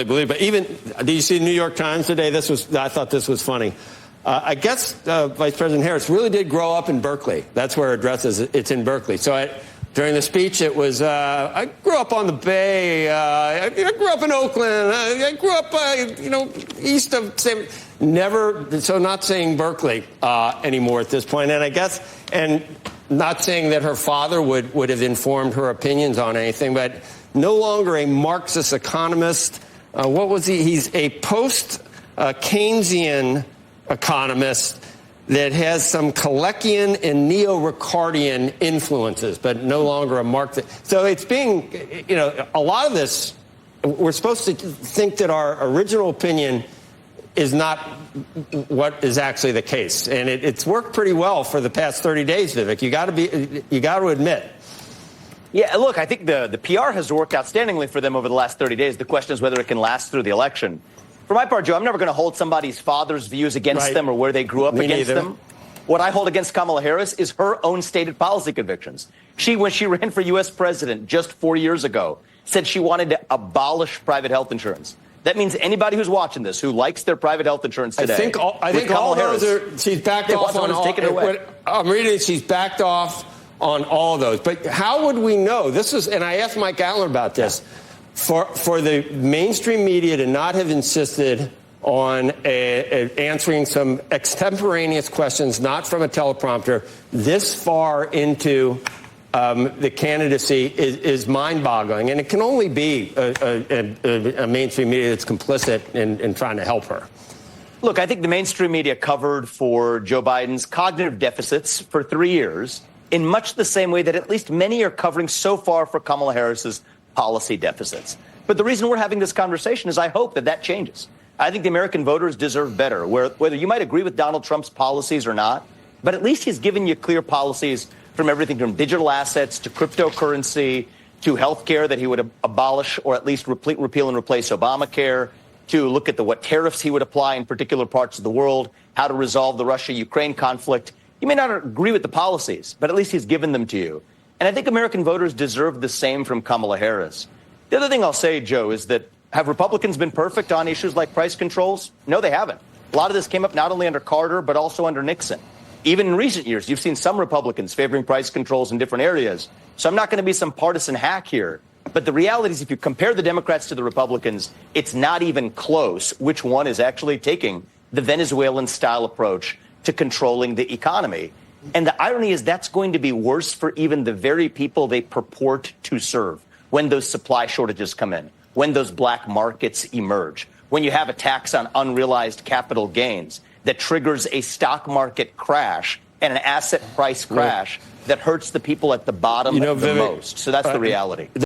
believe. But even, do you see the New York Times today? I thought this was funny. I guess Vice President Harris really did grow up in Berkeley. That's where her address is. It's in Berkeley. So during the speech, it was, I grew up on the Bay. I grew up in Oakland. I grew up, east of San. Never, so not saying Berkeley anymore at this point. And I guess, and not saying that her father would have informed her opinions on anything, but no longer a Marxist economist. What was he? He's a post-Keynesian economist that has some Kaleckian and neo-Ricardian influences, but no longer a Marxist. So it's being, a lot of this, we're supposed to think that our original opinion is not what is actually the case. And it's worked pretty well for the past 30 days, Vivek. You got to admit. Yeah, look, I think the PR has worked outstandingly for them over the last 30 days. The question is whether it can last through the election. For my part, Joe, I'm never going to hold somebody's father's views against them or where they grew up against them. What I hold against Kamala Harris is her own stated policy convictions. When she ran for U.S. president just 4 years ago, said she wanted to abolish private health insurance. That means anybody who's watching this, who likes their private health insurance today, I think all those are, she's backed off on all. I'm reading, she's backed off on all of those. But how would we know? And I asked Mike Allen about this, for the mainstream media to not have insisted on answering some extemporaneous questions, not from a teleprompter, this far into the candidacy is mind-boggling. And it can only be a mainstream media that's complicit in trying to help her. Look, I think the mainstream media covered for Joe Biden's cognitive deficits for 3 years in much the same way that at least many are covering so far for Kamala Harris's policy deficits. But the reason we're having this conversation is I hope that changes. I think the American voters deserve better, whether you might agree with Donald Trump's policies or not, but at least he's given you clear policies from everything from digital assets to cryptocurrency to health care that he would abolish or at least repeal and replace Obamacare, to look at what tariffs he would apply in particular parts of the world, how to resolve the Russia-Ukraine conflict. You may not agree with the policies, but at least he's given them to you. And I think American voters deserve the same from Kamala Harris. The other thing I'll say, Joe, is that have Republicans been perfect on issues like price controls? No, they haven't. A lot of this came up not only under Carter, but also under Nixon. Even in recent years, you've seen some Republicans favoring price controls in different areas. So I'm not going to be some partisan hack here. But the reality is if you compare the Democrats to the Republicans, it's not even close which one is actually taking the Venezuelan-style approach to controlling the economy. And the irony is that's going to be worse for even the very people they purport to serve when those supply shortages come in, when those black markets emerge, when you have a tax on unrealized capital gains that triggers a stock market crash and an asset price crash that hurts the people at the bottom the most. So that's the reality.